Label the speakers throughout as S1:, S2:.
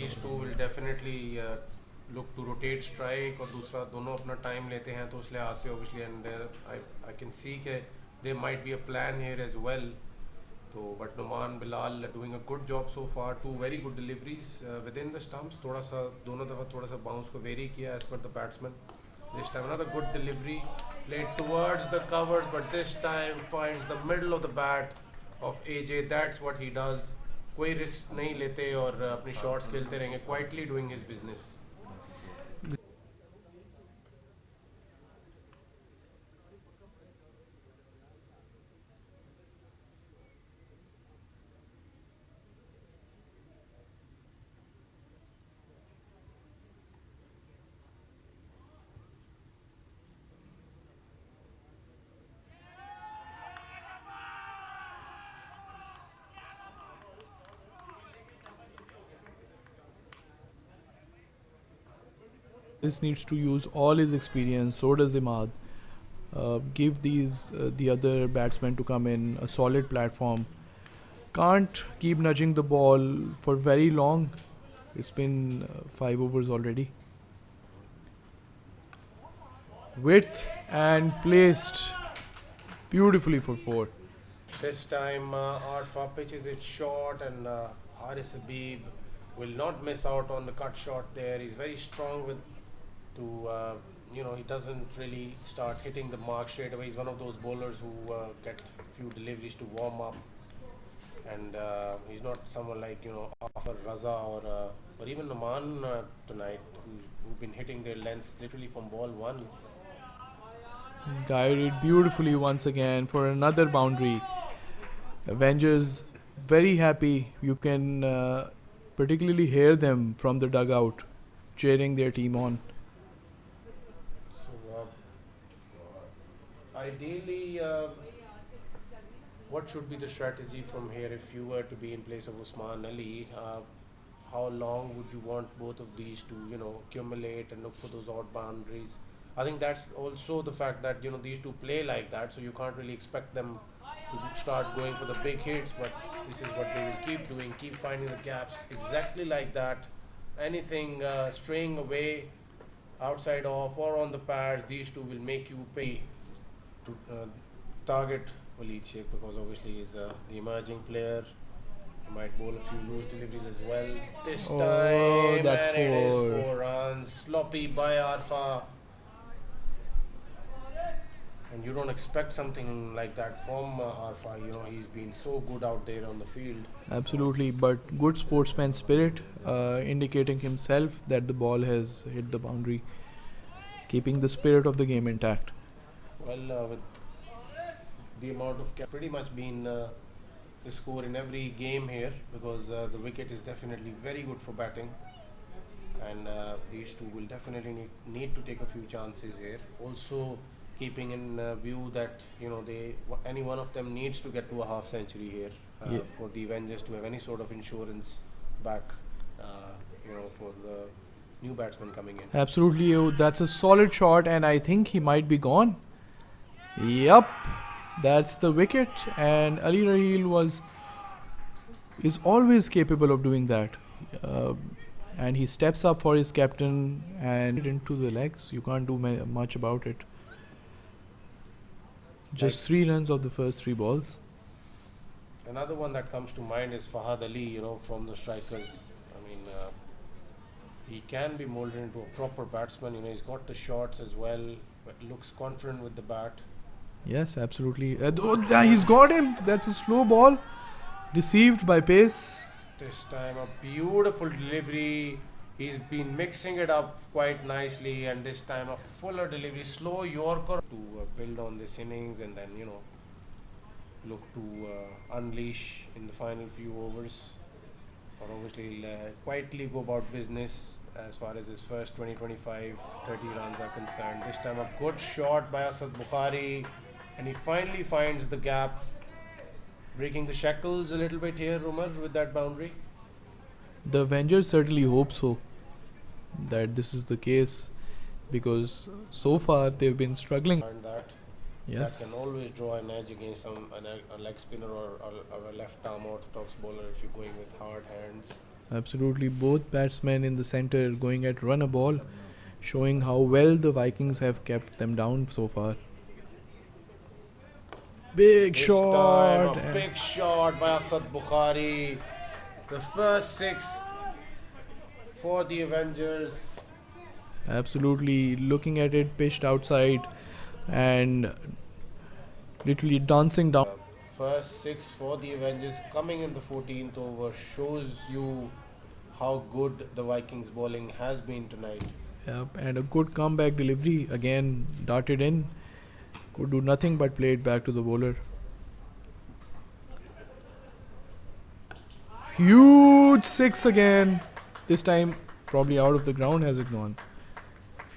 S1: these two will definitely look to rotate strike और दूसरा दोनों अपना time लेते हैं तो उस लिहाज से obviously and I can see कि there might be a plan here as well. So, but Numan Bilal are doing a good job so far. Two very good deliveries within the stumps. थोड़ा सा दोनों दफ़ा थोड़ा सा bounce को vary किया as per the batsman. This time another good delivery played towards the covers, but this time finds the middle of the bat of AJ. That's what he does. कोई risk नहीं लेते और अपनी shots खेलते रहेंगे. Quietly doing his business.
S2: This needs to use all his experience. So does Imad. Give these the other batsmen to come in a solid platform. Can't keep nudging the ball for very long. It's been 5 overs already. Width and placed beautifully for 4.
S1: This time Arfa pitches it short and Haris Habib will not miss out on the cut shot there. He's very strong with he doesn't really start hitting the mark straight away. He's one of those bowlers who get few deliveries to warm up, and he's not someone like Afar Raza or even Numan tonight who've been hitting their lengths literally from ball one.
S2: Guided beautifully once again for another boundary. Avengers very happy. You can particularly hear them from the dugout cheering their team on.
S1: Ideally, what should be the strategy from here if you were to be in place of Usman Ali? How long would you want both of these to, accumulate and look for those odd boundaries? I think that's also the fact that, these two play like that, so you can't really expect them to start going for the big hits, but this is what they will keep doing, keep finding the gaps exactly like that. Anything straying away, outside off or on the pads, these two will make you pay to target Waleed Sheikh because obviously he's the emerging player. He might bowl a few loose deliveries as well. This time,
S2: that's
S1: and it is
S2: 4.
S1: 4 runs. Sloppy by Arfa. And you don't expect something like that from Arfa. He's been so good out there on the field.
S2: Absolutely, but good sportsman spirit, indicating himself that the ball has hit the boundary, keeping the spirit of the game intact.
S1: Well, with the amount of pretty much been the score in every game here because the wicket is definitely very good for batting, and these two will definitely need to take a few chances here. Also, keeping in view that any one of them needs to get to a half century here for the Avengers to have any sort of insurance back, for the new batsman coming in.
S2: Absolutely, that's a solid shot, and I think he might be gone. Yup, that's the wicket, and Ali Raheel is always capable of doing that, and he steps up for his captain and into the legs. You can't do much about it. Just 3 runs of the first 3 balls.
S1: Another one that comes to mind is Fahad Ali, from the strikers. I mean, he can be molded into a proper batsman. He's got the shots as well, but looks confident with the bat.
S2: Yes, absolutely. He's got him. That's a slow ball. Deceived by pace.
S1: This time a beautiful delivery. He's been mixing it up quite nicely, and this time a fuller delivery, slow Yorker to build on this innings and then, look to unleash in the final few overs. Or obviously he'll quietly go about business as far as his first 20, 25, 30 runs are concerned. This time a good shot by Asad Bukhari, and he finally finds the gap, breaking the shackles a little bit here, Umar, with that boundary.
S2: The Avengers certainly hope so, that this is the case, because so far they've been struggling. Yes.
S1: That can always draw an edge against a leg spinner or a left arm orthodox bowler if you're going with hard hands.
S2: Absolutely, both batsmen in the center going at run a ball, showing how well the Vikings have kept them down so far. Big
S1: This time
S2: shot.
S1: a big shot by Asad Bukhari. The first six for the Avengers.
S2: Absolutely, looking at it, pitched outside and literally dancing down.
S1: First six for the Avengers coming in the 14th over shows you how good the Vikings bowling has been tonight.
S2: Yep, and a good comeback delivery again, darted in, could do nothing but play it back to the bowler. Huge six again. This time, probably out of the ground has it gone.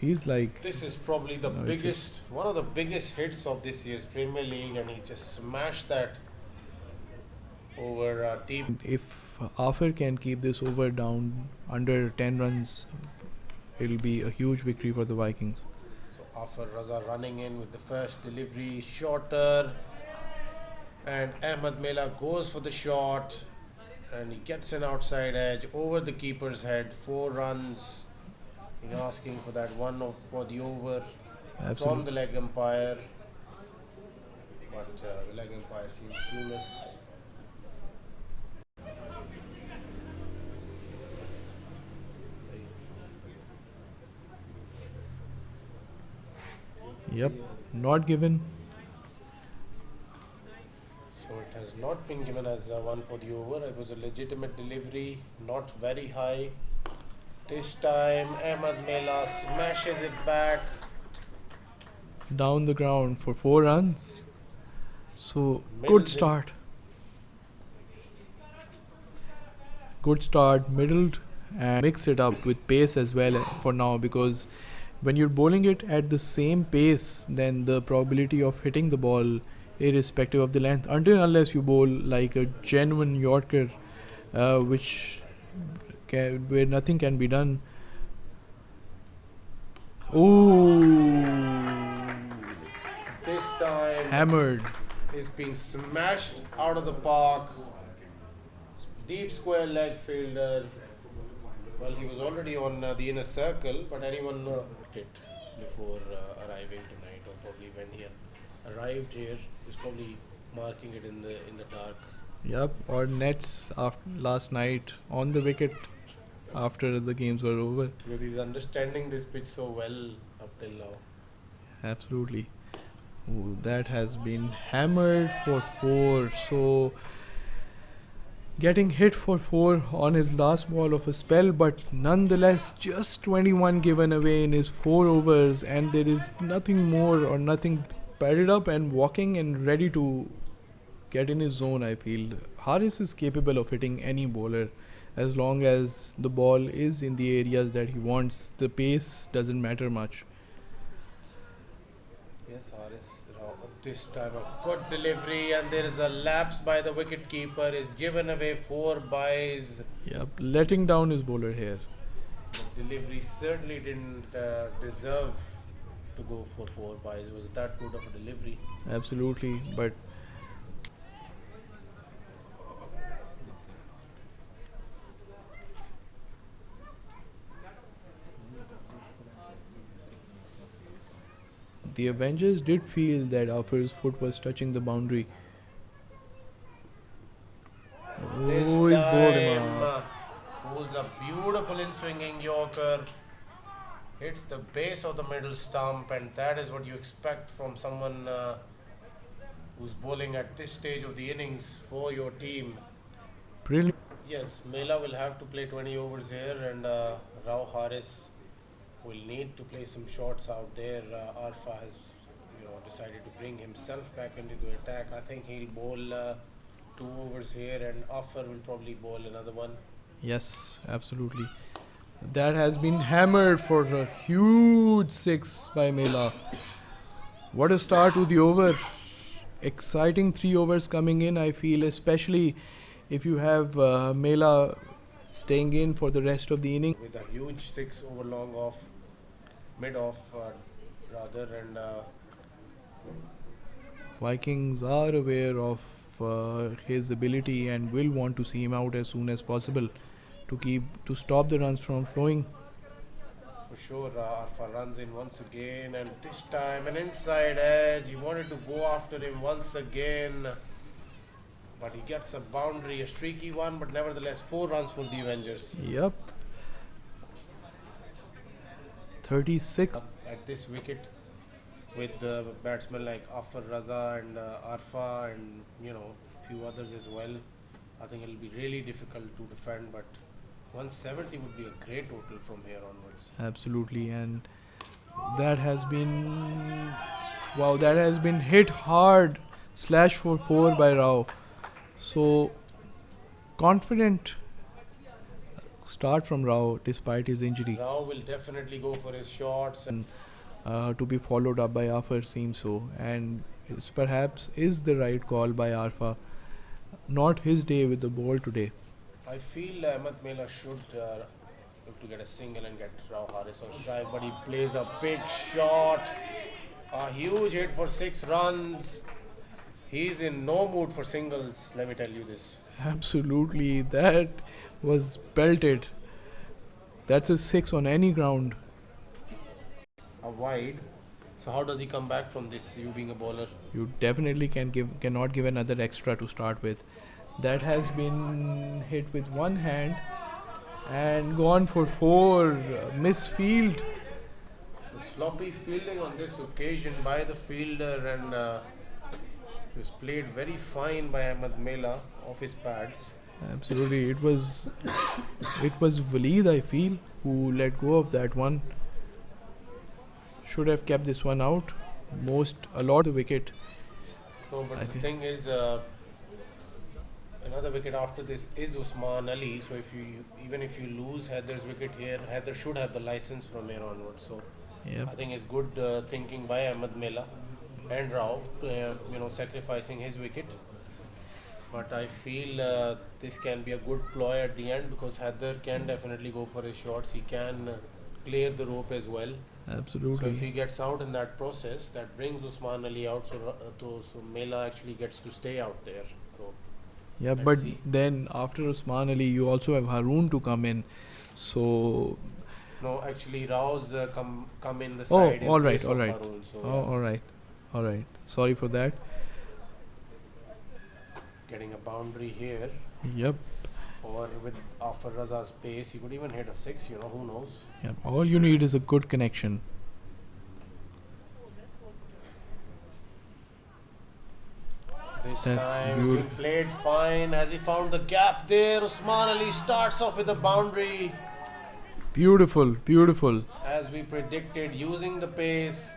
S2: Feels like
S1: This is probably the
S2: No, it's
S1: biggest, one of the biggest hits of this year's Premier League, and he just smashed that over deep.
S2: if Afar can keep this over down under 10 runs, it'll be a huge victory for the Vikings.
S1: So Afar Raza running in with the first delivery, shorter, and Ahmed Mela goes for the shot, and he gets an outside edge over the keeper's head. 4 runs. He's asking for that one for the over from
S2: Absolutely.
S1: the leg umpire, but the leg umpire seems clueless.
S2: Yep, not given.
S1: So it has not been given as one for the over. It was a legitimate delivery, not very high. This time Ahmed Mela smashes it back.
S2: Down the ground for 4 runs. So,
S1: Middles
S2: good
S1: in.
S2: start. Good start, middled, and mix it up with pace as well for now, because when you're bowling it at the same pace, then the probability of hitting the ball, irrespective of the length, until unless you bowl like a genuine Yorker, where nothing can be done. Ooh,
S1: This time
S2: hammered.
S1: is being smashed out of the park. Deep square leg fielder. Well, he was already on the inner circle, but anyone it before arriving tonight, or probably when he had arrived here, is probably marking it in the dark.
S2: Yep, or nets after last night on the wicket after the games were over.
S1: Because he's understanding this pitch so well up till now.
S2: Absolutely. Ooh, that has been hammered for 4. So getting hit for 4 on his last ball of a spell, but nonetheless just 21 given away in his 4 overs, and there is nothing more or nothing padded up and walking and ready to get in his zone. I feel Haris is capable of hitting any bowler as long as the ball is in the areas that he wants. The pace doesn't matter much.
S1: Yes, Haris. This time a good delivery, and there is a lapse by the wicket keeper. Is given away 4 byes.
S2: Yep, letting down his bowler here.
S1: The delivery certainly didn't deserve to go for 4 byes. It was that good of a delivery.
S2: Absolutely, but the Avengers did feel that Afar's foot was touching the boundary.
S1: This
S2: Oh, he's bowled him
S1: time
S2: out.
S1: pulls a beautiful in-swinging Yorker, hits the base of the middle stump, and that is what you expect from someone who's bowling at this stage of the innings for your team.
S2: Brilliant.
S1: Yes, Mela will have to play 20 overs here, and Rao Haris will need to play some shots out there. Arfa has, decided to bring himself back into the attack. I think he'll bowl 2 overs here, and Afar will probably bowl another one.
S2: Yes, absolutely. That has been hammered for a huge 6 by Mela. What a start to the over. Exciting 3 overs coming in, I feel, especially if you have Mela staying in for the rest of the inning.
S1: With a huge 6 over long off, mid off rather, and
S2: Vikings are aware of his ability and will want to see him out as soon as possible. to stop the runs from flowing.
S1: For sure, Arfa runs in once again, and this time an inside edge. He wanted to go after him once again, but he gets a boundary, a streaky one, but nevertheless 4 runs for the Avengers.
S2: Yep. 36.
S1: At this wicket, with batsmen like Afar Raza and Arfa and few others as well, I think it'll be really difficult to defend, but 170 would be a great total from here onwards.
S2: Absolutely, and that has been that has been hit hard. Slash for 4 by Rao. So confident start from Rao despite his injury.
S1: Rao will definitely go for his shots, and
S2: To be followed up by Afar seems so, and perhaps is the right call by Arfa. Not his day with the ball today.
S1: I feel Ahmed Mela should look to get a single and get Rao Haris on strike, but he plays a big shot, a huge hit for 6 runs. He's in no mood for singles, let me tell you this.
S2: Absolutely, that was belted. That's a 6 on any ground.
S1: A wide. So how does he come back from this, you being a bowler?
S2: You definitely cannot give another extra to start with. That has been hit with one hand and gone for 4. Misfield.
S1: So sloppy fielding on this occasion by the fielder, and it was played very fine by Ahmed Mela off his pads.
S2: Absolutely, it was Waleed, I feel, who let go of that one. Should have kept this one out. A lot the wicket.
S1: No, but
S2: I
S1: the
S2: think-
S1: thing is, another wicket after this is Usman Ali. So even if you lose Heather's wicket here, Heather should have the license from here onwards. So
S2: Yep.
S1: I think it's good thinking by Ahmed Mela and Rao, sacrificing his wicket. But I feel this can be a good ploy at the end, because Heather can definitely go for his shots. He can clear the rope as well. So
S2: Absolutely.
S1: if he gets out in that process, that brings Usman Ali out. So Mela actually gets to stay out there. So
S2: Yeah,
S1: let's
S2: but
S1: see.
S2: then after Usman Ali, you also have Haroon to come in. So,
S1: no, actually Rao's come in the
S2: Oh,
S1: side. in
S2: all right,
S1: place
S2: all
S1: of
S2: right.
S1: Haroon, so
S2: oh, all right. Sorry for that.
S1: getting a boundary here,
S2: Yep.
S1: or with Afar Raza's pace, he could even hit a 6. Who knows?
S2: Yep. All you need is a good connection.
S1: This
S2: That's
S1: time it's been
S2: beautiful.
S1: played fine. Has he found the gap there? Usman Ali starts off with a boundary,
S2: Beautiful, beautiful.
S1: as we predicted, using the pace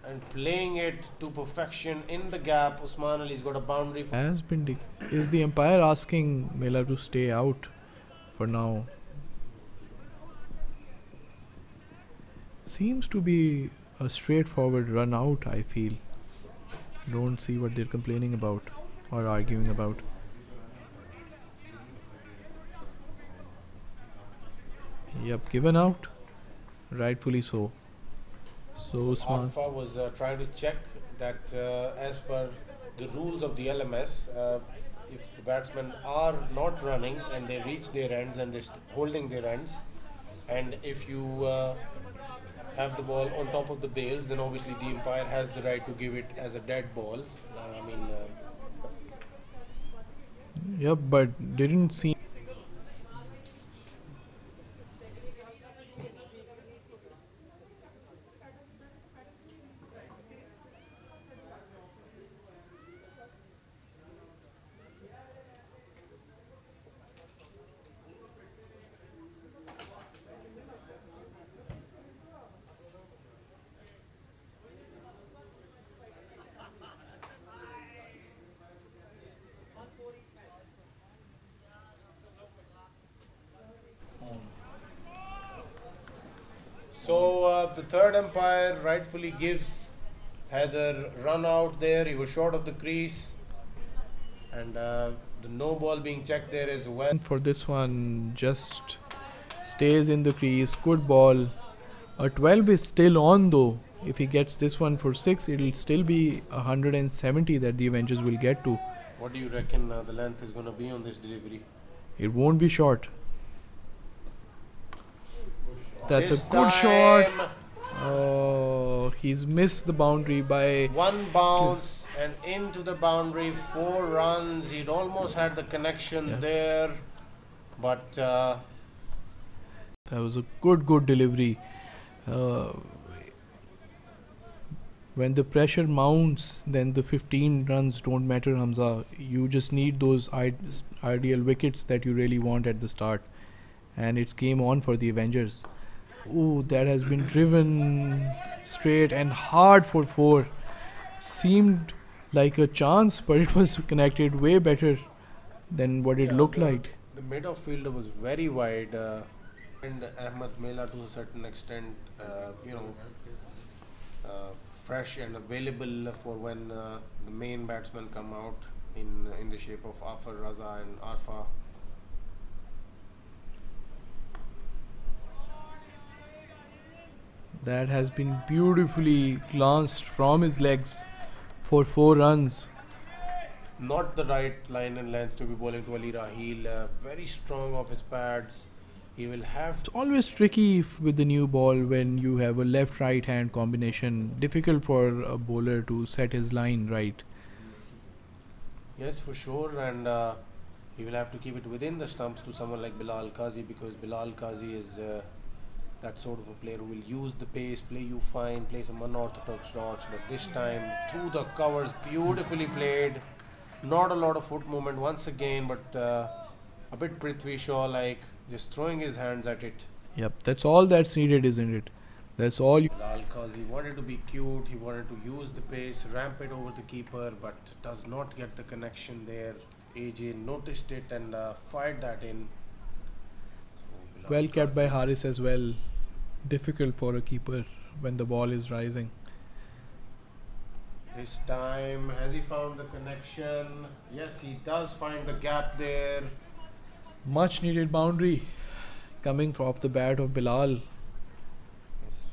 S1: and playing it to perfection in the gap. Usman Ali's got a boundary.
S2: Is the umpire asking Mela to stay out for now? Seems to be a straightforward run out, I feel. Don't see what they're complaining about or arguing about. Yep, given out. Rightfully so. So Usman.
S1: Alpha was trying to check that as per the rules of the LMS, if the batsmen are not running and they reach their ends and they're holding their ends, and if you have the ball on top of the bails, then obviously the umpire has the right to give it as a dead ball.
S2: Yep, but didn't seem.
S1: So the third umpire rightfully gives Heather run out there. He was short of the crease, and the no ball being checked there as well.
S2: For this one, just stays in the crease. Good ball. A 12 is still on though. If he gets this one for 6, it'll still be 170 that the Avengers will get to.
S1: What do you reckon the length is going to be on this delivery?
S2: It won't be short. That's
S1: This
S2: a good shot.
S1: time,
S2: Oh, he's missed the boundary by.
S1: one bounce and into the boundary, 4 runs. He'd almost had the connection
S2: Yeah.
S1: there, but
S2: That was a good delivery. Uh, when the pressure mounts, then the 15 runs don't matter, Hamza. You just need those ideal wickets that you really want at the start. And it's game on for the Avengers. Ooh, that has been driven straight and hard for 4. Seemed like a chance, but it was connected way better than what it
S1: yeah,
S2: looked like.
S1: the mid-off fielder was very wide, and Ahmed Mela to a certain extent, fresh and available for when the main batsmen come out in the shape of Afar Raza and Arfa.
S2: That has been beautifully glanced from his legs for 4 runs.
S1: Not the right line and length to be bowling to Ali Rahil. Very strong off his pads. He will have
S2: It's always tricky with the new ball when you have a left-right hand combination. Difficult for a bowler to set his line right.
S1: yes, for sure, and he will have to keep it within the stumps to someone like Bilal Qazi, because Bilal Qazi is that sort of a player who will use the pace, play you fine, play some unorthodox shots, but this time through the covers, beautifully played. Not a lot of foot movement once again, but a bit Prithvi Shaw like, just throwing his hands at it.
S2: Yep, that's all that's needed, isn't it? That's all you.
S1: Bilal Qazi wanted to be cute, he wanted to use the pace, ramp it over the keeper, but does not get the connection there. AJ noticed it and fired that in. So Bilal
S2: Well kept by
S1: Qazi-
S2: Haris as well. Difficult for a keeper when the ball is rising.
S1: This time, has he found the connection? Yes, he does find the gap there.
S2: Much needed boundary coming off the bat of Bilal.
S1: It's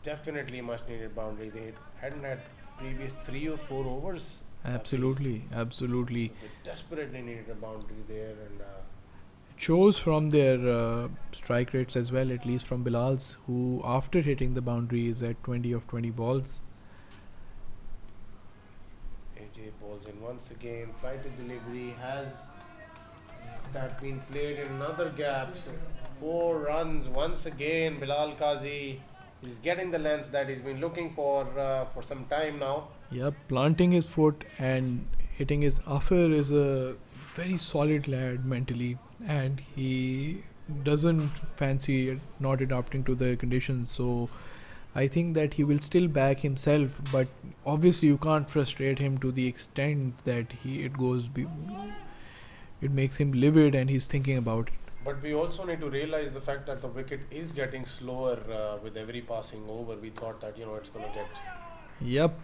S1: definitely much needed boundary. They hadn't had previous 3 or 4 overs.
S2: Absolutely.
S1: They desperately needed a boundary there, and
S2: It shows from their strike rates as well, at least from Bilal's, who after hitting the boundary is at 20 of 20 balls.
S1: AJ balls in once again. Flighted delivery, has that been played in another gap. So 4 runs once again. Bilal Qazi is getting the length that he's been looking for some time now.
S2: Yep, planting his foot and hitting his upper is a very solid lad mentally, and he doesn't fancy not adapting to the conditions. So I think that he will still back himself, but obviously you can't frustrate him to the extent that it makes him livid and he's thinking about it.
S1: But we also need to realize the fact that the wicket is getting slower with every passing over. We thought that it's going to get.
S2: Yep,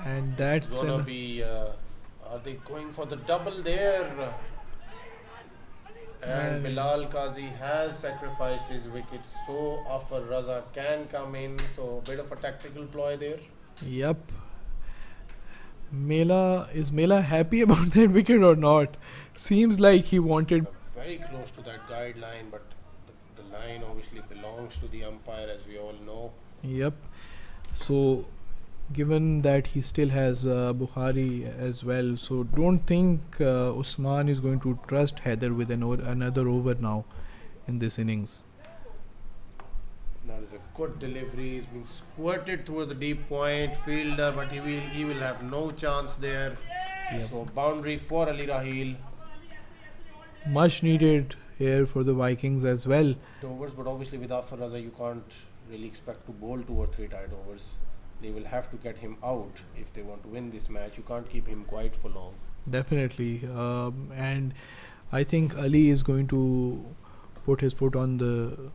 S2: and that's
S1: It's going to be. Are they going for the double there? And Bilal Qazi has sacrificed his wicket, so Afar Raza can come in. So a bit of a tactical ploy there.
S2: Yep. Is Mela happy about that wicket or not? Seems like he wanted.
S1: Very close to that guideline, but the line obviously belongs to the umpire, as we all know.
S2: Yep. So, given that he still has Bukhari as well, so don't think Usman is going to trust Heather with another over now in this innings.
S1: That is a good delivery. He's been squirted towards the deep point fielder, but he will have no chance there.
S2: Yep.
S1: So boundary for Ali Rahil.
S2: Much needed here for the Vikings as well.
S1: Overs, but obviously with Afar Raza you can't really expect to bowl 2 or 3 tight overs. They will have to get him out if they want to win this match. You can't keep him quiet for long.
S2: Definitely. And I think Ali is going to put his foot on the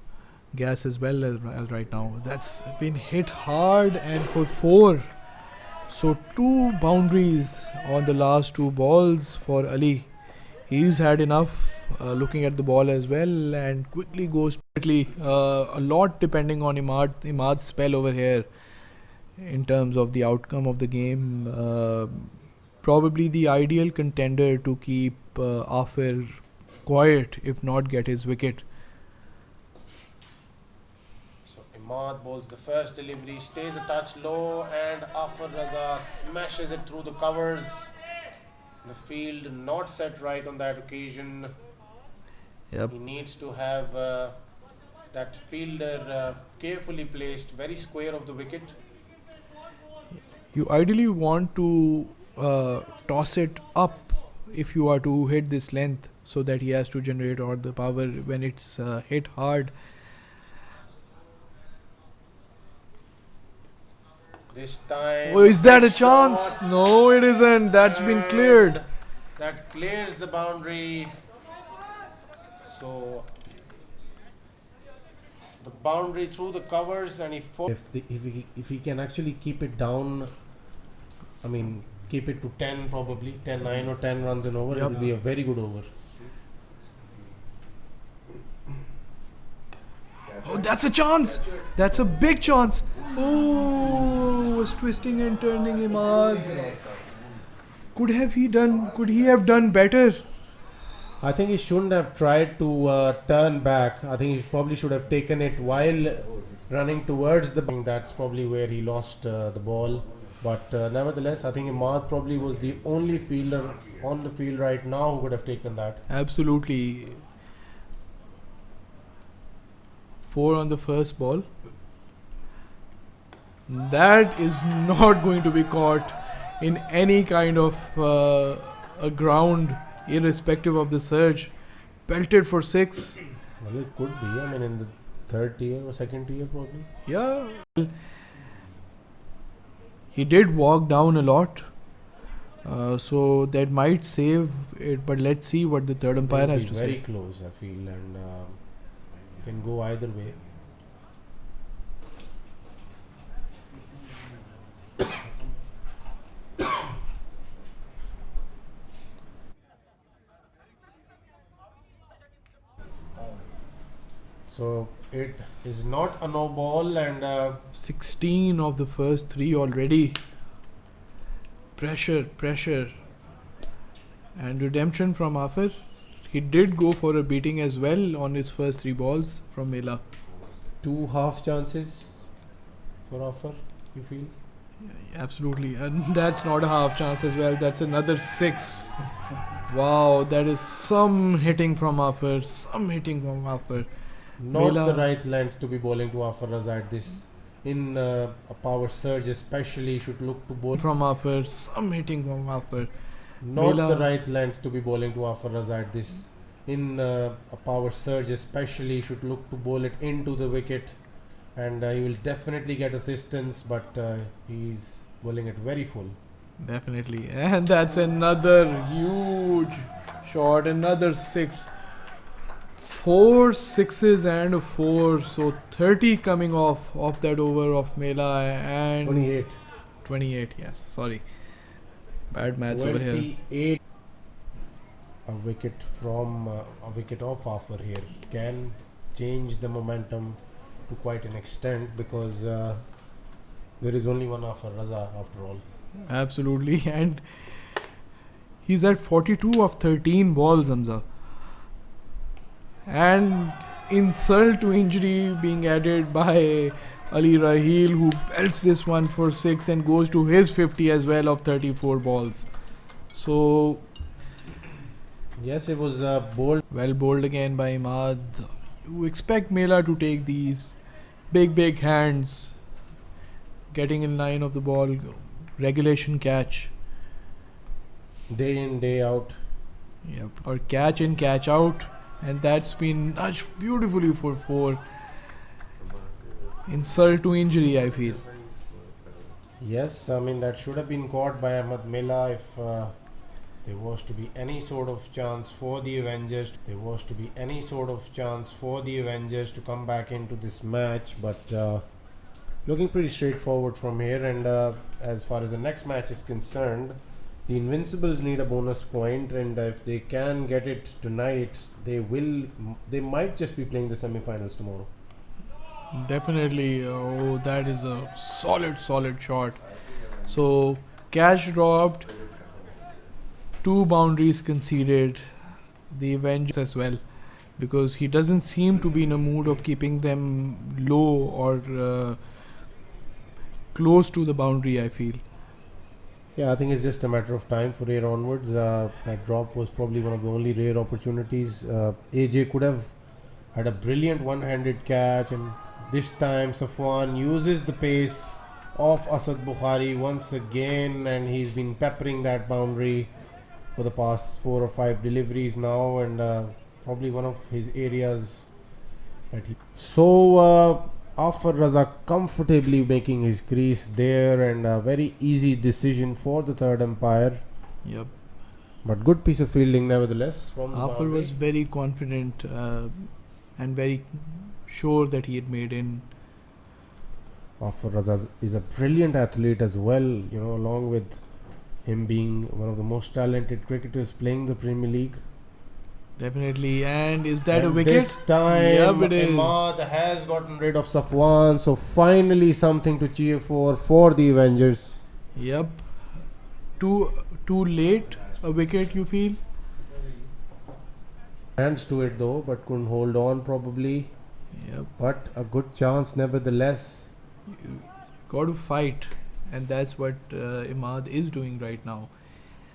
S2: gas as well as right now. That's been hit hard and for 4. So 2 boundaries on the last 2 balls for Ali. He's had enough looking at the ball as well and quickly goes quickly. A lot depending on Imad's spell over here in terms of the outcome of the game. Probably the ideal contender to keep Afir quiet if not get his wicket.
S1: Imad bowls the first delivery, stays a touch low, and Afar Raza smashes it through the covers. The field not set right on that occasion.
S2: Yep.
S1: He needs to have that fielder carefully placed, very square of the wicket.
S2: You ideally want to toss it up if you are to hit this length, so that he has to generate all the power when it's hit hard.
S1: This time.
S2: Oh, is that a
S1: shot.
S2: chance? No, it isn't. That's been cleared.
S1: That clears the boundary. So the boundary through the covers, and if he can actually keep it down, I mean keep it to 10, probably 10-9 or 10 runs an over,
S2: Yep.
S1: it will be a very good over.
S2: Oh, that's a chance. That's a big chance. Oh, was twisting and turning Imad. Could he have done better?
S1: I think he shouldn't have tried to turn back. I think he probably should have taken it while running towards the ball. That's probably where he lost the ball. But nevertheless, I think Imad probably was the only fielder on the field right now who could have taken that.
S2: Absolutely. 4 on the first ball. That is not going to be caught in any kind of a ground, irrespective of the surge. Belted for 6.
S1: Well, it could be. I mean, in the third tier or second tier, probably.
S2: Yeah. He did walk down a lot. So that might save it. But let's see what the third umpire
S1: It'll
S2: has
S1: be
S2: to
S1: very
S2: say.
S1: close, I feel, and can go either way. So it is not a no ball, and
S2: 16 of the first 3 already. Pressure. And redemption from Afar. He did go for a beating as well on his first 3 balls from Mela.
S1: 2 half chances for offer, you feel?
S2: Absolutely. And that's not a half chance as well. That's another 6. Wow, that is some hitting from Afar.
S1: Not
S2: Mela.
S1: the right length to be bowling to Afar Raza at this. In a power surge especially, should look to bowl.
S2: From Afar.
S1: Not
S2: Mela.
S1: the right length to be bowling to Afar Raza at this. In a power surge especially, should look to bowl it into the wicket, and he will definitely get assistance, but he's bowling it very full.
S2: Definitely. And that's another huge shot. Another 6. 4 6s and a 4. So 30 coming off that over of Mela, and
S1: 28.
S2: 28, yes. Sorry. Bad maths over here.
S1: 28. A wicket from a wicket off Afar here can change the momentum to quite an extent, because there is only one Afar Raza after all.
S2: Absolutely. And he's at 42 of 13 balls, Hamza. And insult to injury being added by Ali Raheel, who belts this one for 6 and goes to his 50 as well of 34 balls. So
S1: Yes, it was bold.
S2: well bowled again by Imad. You expect Mela to take these big hands, getting in line of the ball, regulation catch.
S1: Day in, day out.
S2: Yep, or catch in, catch out, and that's been nudged beautifully for 4. Insult to injury, I feel.
S1: Yes, I mean that should have been caught by Ahmed Mela if there was to be any sort of chance for the Avengers. There was to be any sort of chance for the Avengers to come back into this match, but looking pretty straightforward from here. And as far as the next match is concerned, the Invincibles need a bonus point, and if they can get it tonight, they might just be playing the semi-finals tomorrow.
S2: Definitely. Oh, that is a solid shot. So catch dropped, 2 boundaries conceded. The Avengers as well. because he doesn't seem to be in a mood of keeping them low or close to the boundary, I feel.
S1: Yeah, I think it's just a matter of time for here onwards. That drop was probably one of the only rare opportunities. AJ could have had a brilliant one-handed catch, and this time Safwan uses the pace of Asad Bukhari once again, and he's been peppering that boundary for the past 4 or 5 deliveries now, and probably one of his areas that he. So Afar Raza comfortably making his crease there, and a very easy decision for the third umpire.
S2: Yep.
S1: But good piece of fielding nevertheless from the
S2: Afar
S1: boundary.
S2: was very confident and very sure that he had made in.
S1: Afar Raza is a brilliant athlete as well, you know, along with him being one of the most talented cricketers playing the Premier League.
S2: Definitely. And is that
S1: And
S2: a wicket?
S1: this time
S2: Yep, it is.
S1: Imad has gotten rid of Safwan, so finally something to cheer for the Avengers.
S2: Yep. Too late a wicket, you feel?
S1: Hands to it though, but couldn't hold on probably.
S2: Yep.
S1: But a good chance nevertheless.
S2: You got to fight, and that's what Imad is doing right now.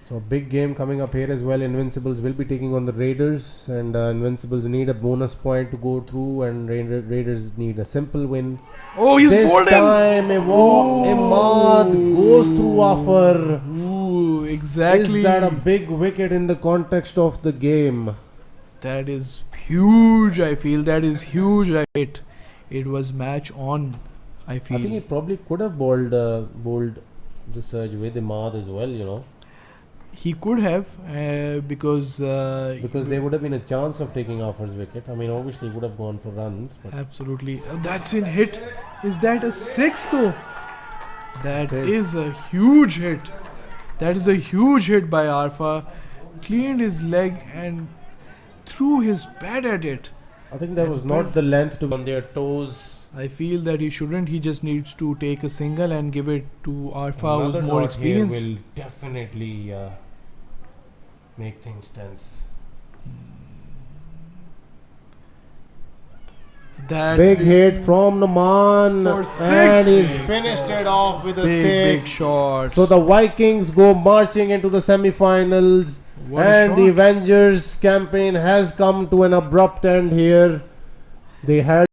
S1: So a big game coming up here as well. Invincibles will be taking on the Raiders, and Invincibles need a bonus point to go through, and Raiders need a simple win.
S2: Oh, he's
S1: This
S2: bowled him!
S1: time Imad goes through Afar.
S2: Ooh, exactly.
S1: Is that a big wicket in the context of the game?
S2: That is huge, I feel. That is huge. It was match on, I feel.
S1: I think he probably could have bowled the surge with Imad as well, you know.
S2: He could have because
S1: Because there would have been a chance of taking Afar's wicket. I mean, obviously he would have gone for runs. But
S2: absolutely. That's in hit. Is that a six though? That
S1: It is.
S2: is a huge hit. That is a huge hit by Arfa. Cleaned his leg and threw his bat at it.
S1: I think that
S2: And
S1: was not the length to be on their toes.
S2: I feel that he shouldn't. He just needs to take a single and give it to Arfa, who's
S1: Another
S2: more
S1: dot here
S2: experienced.
S1: will definitely make things tense.
S2: That's
S1: Big hit from Naman,
S2: For six.
S1: and he finished it off with a
S2: big
S1: six.
S2: shot.
S1: So the Vikings go marching into the semi-finals,
S2: What a
S1: and the
S2: shot.
S1: Avengers campaign has come to an abrupt end here. They had